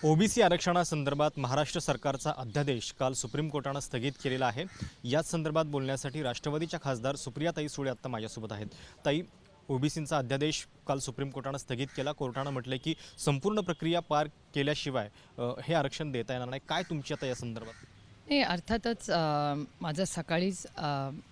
OBC आरक्षणासंदर्भात महाराष्ट्र सरकारचा अध्यादेश काल सुप्रीम कोर्टाने स्थगित केलेला आहे। याच संदर्भात बोलण्यासाठी राष्ट्रवादीच्या खासदार सुप्रियाताई सुळे आता माझ्यासोबत आहेत। ताई, ओबीसीचा अध्यादेश काल सुप्रीम कोर्टाने स्थगित केला। कोर्टाने म्हटले की संपूर्ण प्रक्रिया पार केल्याशिवाय हे आरक्षण देता येणार नाही। काय तुमची आता या संदर्भात? नाही, अर्थातच माझं सकाळीच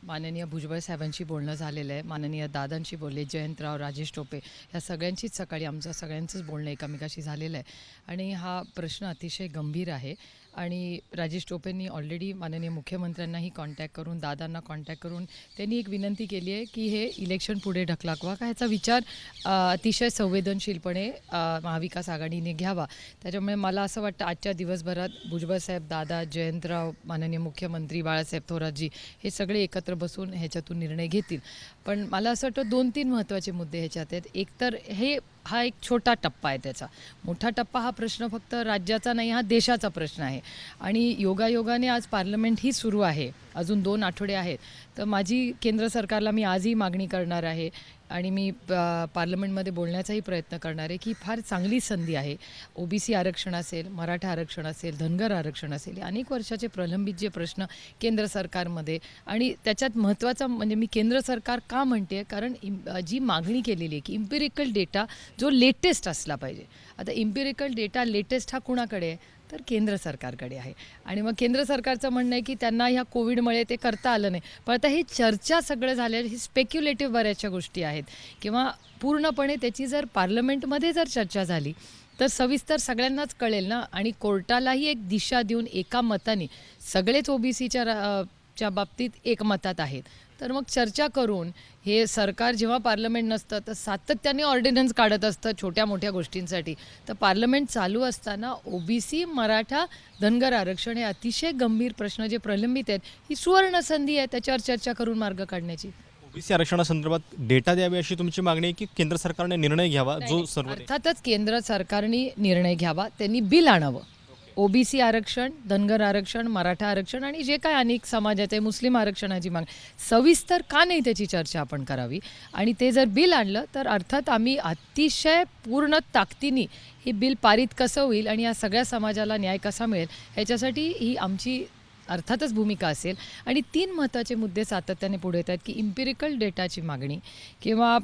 माननीय भुजबळ साहेबांशी बोलणं झालेलं आहे। माननीय दादांशी बोलले, जयंतराव, राजेश टोपे या सगळ्यांचीच सकाळी आमचं सगळ्यांचंच बोलणं एकमेकाशी झालेलं आहे। आणि हा प्रश्न अतिशय गंभीर आहे आणि राजेश टोपेंनी ऑलरेडी माननीय मुख्यमंत्र्यांनाही कॉन्टॅक्ट करून, दादांना कॉन्टॅक्ट करून त्यांनी एक विनंती केली आहे की हे इलेक्शन पुढे ढकलावा का, ह्याचा विचार अतिशय संवेदनशीलपणे महाविकास आघाडीने घ्यावा। त्याच्यामुळे मला असं वाटतं आजच्या दिवसभरात भुजबळ साहेब, दादा, जयंतराव, माननीय मुख्यमंत्री बाळासाहेब थोरातजी हे सगळे एकत्र बसून ह्याच्यातून निर्णय घेतील। पण मला असं वाटतं 2-3 महत्त्वाचे मुद्दे ह्याच्यात आहेत। एक तर हा एक छोटा टप्पा आहे, त्याचा मोठा टप्पा हा प्रश्न फक्त राज्याचा नाही, हा देशाचा प्रश्न आहे। आणि योगायोगाने आज पार्लमेंट ही सुरू आहे, अजून 2 आठवडे आहेत। तर माझी केंद्र सरकारला मी आजही मागणी करणार आहे आणि मी पार्लमेंटमध्ये बोलण्याचाही प्रयत्न करणार आहे की फार चांगली संधी आहे। ओबीसी आरक्षण असेल, मराठा आरक्षण असेल, धनगर आरक्षण असेल, अनेक वर्षाचे प्रलंबित जे प्रश्न केंद्र सरकारमध्ये, आणि त्याच्यात महत्त्वाचा म्हणजे मी केंद्र सरकार का म्हणते, कारण जी मागणी केलेली आहे की इम्पिरिकल डेटा जो लेटेस्ट असला पाहिजे। आता इम्पिरिकल डेटा लेटेस्ट हा कुणाकडे आहे, तर केंद्र सरकारकडे आहे। आणि मग केंद्र सरकारचं म्हणणं आहे की त्यांना ह्या कोविडमुळे ते करता आलं नाही। पण आता ही चर्चा सगळं झालं, ही स्पेक्युलेटिव्ह बऱ्याचशा गोष्टी आहेत किंवा पूर्णपणे त्याची जर पार्लमेंटमध्ये जर चर्चा झाली तर सविस्तर सगळ्यांनाच कळेल ना। आणि कोर्टालाही एक दिशा देऊन एका मताने सगळेच ओबीसीच्या बाबतीत एकमतात आहेत। तर मग चर्चा करून हे सरकार जेव्हा पार्लमेंट नसतं तर सातत्याने ऑर्डिनन्स काढत असतं छोट्या मोठ्या गोष्टींसाठी। तर पार्लमेंट चालू असताना ओबीसी, मराठा, धनगर आरक्षण हे अतिशय गंभीर प्रश्न जे प्रलंबित आहेत, ही सुवर्ण संधी आहे त्याच्यावर चर्चा करून मार्ग काढण्याची। ओबीसी आरक्षणासंदर्भात डेटा द्यावी अशी तुमची मागणी आहे की केंद्र सरकारने निर्णय घ्यावा? जो सर्व अर्थातच केंद्र सरकारने निर्णय घ्यावा, त्यांनी बिल आणावं। ओबीसी आरक्षण, धनगर आरक्षण, मराठा आरक्षण आणि जे काय अनेक समाजाचे मुस्लिम आरक्षणाची माग सविस्तर का नाही त्याची चर्चा आपण करावी। आणि ते जर बिल आणलं तर अर्थात आम्ही अतिशय पूर्ण ताकदीने हे बिल पारित कसं होईल आणि या सगळ्या समाजाला न्याय कसा मिळेल ह्याच्यासाठी ही आमची अर्थातच भूमिका असेल। आणि 3 महत्त्वाचे मुद्दे सातत्याने पुढे येत आहेत की इम्पिरिकल डेटाची मागणी किंवा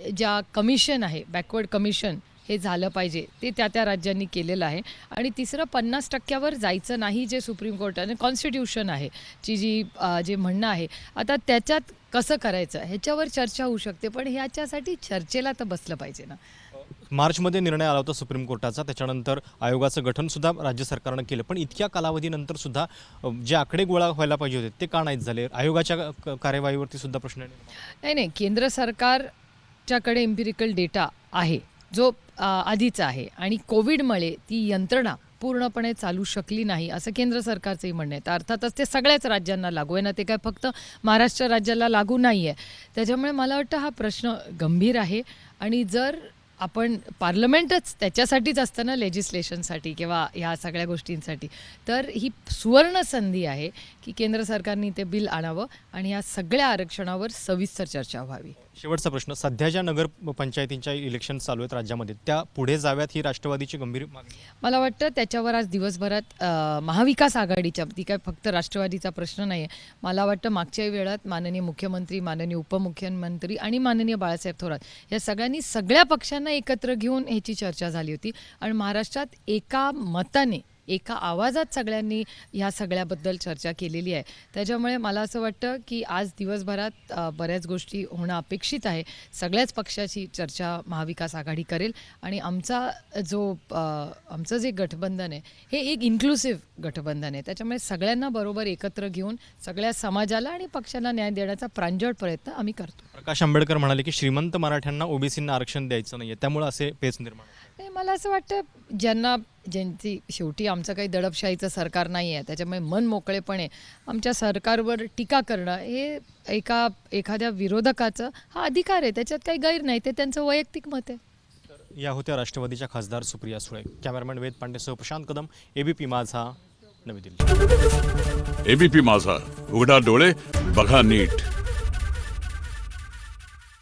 ज्या कमिशन आहे, बॅकवर्ड कमिशन, हे झालं पाहिजे, ते त्या राज्यांनी केलेलं आहे। आणि तिसरं 50% जायचं नाही, जे सुप्रीम कोर्टाने कॉन्स्टिट्यूशन आहे जे म्हणणं आहे, आता त्याच्यात कसं करायचं ह्याच्यावर चर्चा होऊ शकते। पण ह्याच्यासाठी चर्चेला तर बसलं पाहिजे ना। मार्चमध्ये निर्णय आला होता सुप्रीम कोर्टाचा, त्याच्यानंतर आयोगाचं गठनसुद्धा राज्य सरकारनं केलं। पण इतक्या कालावधीनंतर सुद्धा जे आकडे गोळा व्हायला पाहिजे होते ते का नाहीच झाले? आयोगाच्या कार्यवाहीवरती सुद्धा प्रश्न नाही, केंद्र सरकारच्याकडे इम्पिरिकल डेटा आहे जो आधीचा आहे आणि कोविडमुळे ती यंत्रणा पूर्णपणे चालू शकली नाही असं केंद्र सरकारचंही म्हणणं आहे। तर अर्थातच ते सगळ्याच राज्यांना लागू आहे ना, ते काय फक्त महाराष्ट्र राज्याला लागू नाही आहे। त्याच्यामुळे मला वाटतं हा प्रश्न गंभीर आहे आणि जर आपण पार्लमेंटच त्याच्यासाठीच असतं ना, लेजिस्लेशनसाठी किंवा ह्या सगळ्या गोष्टींसाठी, तर ही सुवर्ण संधी आहे की केंद्र सरकारने ते बिल आणावं आणि या सगळ्या आरक्षणावर सविस्तर चर्चा व्हावी। शेवटचा प्रश्न, सध्या ज्या नगर पंचायतींच्या इलेक्शन चालू आहेत राज्यामध्ये, त्या पुढे जाव्यात ही राष्ट्रवादीची गंभीर मागणी? मला वाटतं त्याच्यावर आज दिवसभरात महाविकास आघाडीच्या, ती काय फक्त राष्ट्रवादीचा प्रश्न नाही आहे, मला वाटतं मागच्या वेळात माननीय मुख्यमंत्री, माननीय उपमुख्यमंत्री आणि माननीय बाळासाहेब थोरात या सगळ्यांनी सगळ्या पक्षांना एकत्र घेऊन ह्याची चर्चा झाली होती आणि महाराष्ट्रात एका मताने, एका आवाजात सगळ्यांनी ह्या सगळ्याबद्दल चर्चा केलेली आहे। त्याच्यामुळे मला असं वाटतं की आज दिवसभरात बऱ्याच गोष्टी होणं अपेक्षित आहे। सगळ्याच पक्षाची चर्चा महाविकास आघाडी करेल आणि आमचं जे गठबंधन आहे हे एक इन्क्लुसिव्ह गठबंधन आहे। त्याच्यामुळे सगळ्यांना बरोबर एकत्र घेऊन सगळ्या समाजाला आणि पक्षाला न्याय देण्याचा प्रांजळ प्रयत्न आम्ही करतो। प्रकाश आंबेडकर म्हणाले की श्रीमंत मराठ्यांना ओबीसींना आरक्षण द्यायचं नाही, त्यामुळे असे पेच निर्माण नाही, मला असं वाटतं ज्यांची शेवटी आमचं काही दडपशाहीचं सरकार नाही आहे, त्याच्यामुळे मन मोकळेपणे आमच्या सरकारवर टीका करणं हे एखाद्या विरोधकाचं हा अधिकार आहे, त्याच्यात काही गैर नाही, ते त्यांचं वैयक्तिक मत आहे। या होत्या राष्ट्रवादीच्या खासदार सुप्रिया सुळे। कॅमेरामॅन वेद पांडेसह प्रशांत कदम, एबीपी माझा, नवी दिल्ली। एबीपी माझा, उघडा डोळे बघा नीट।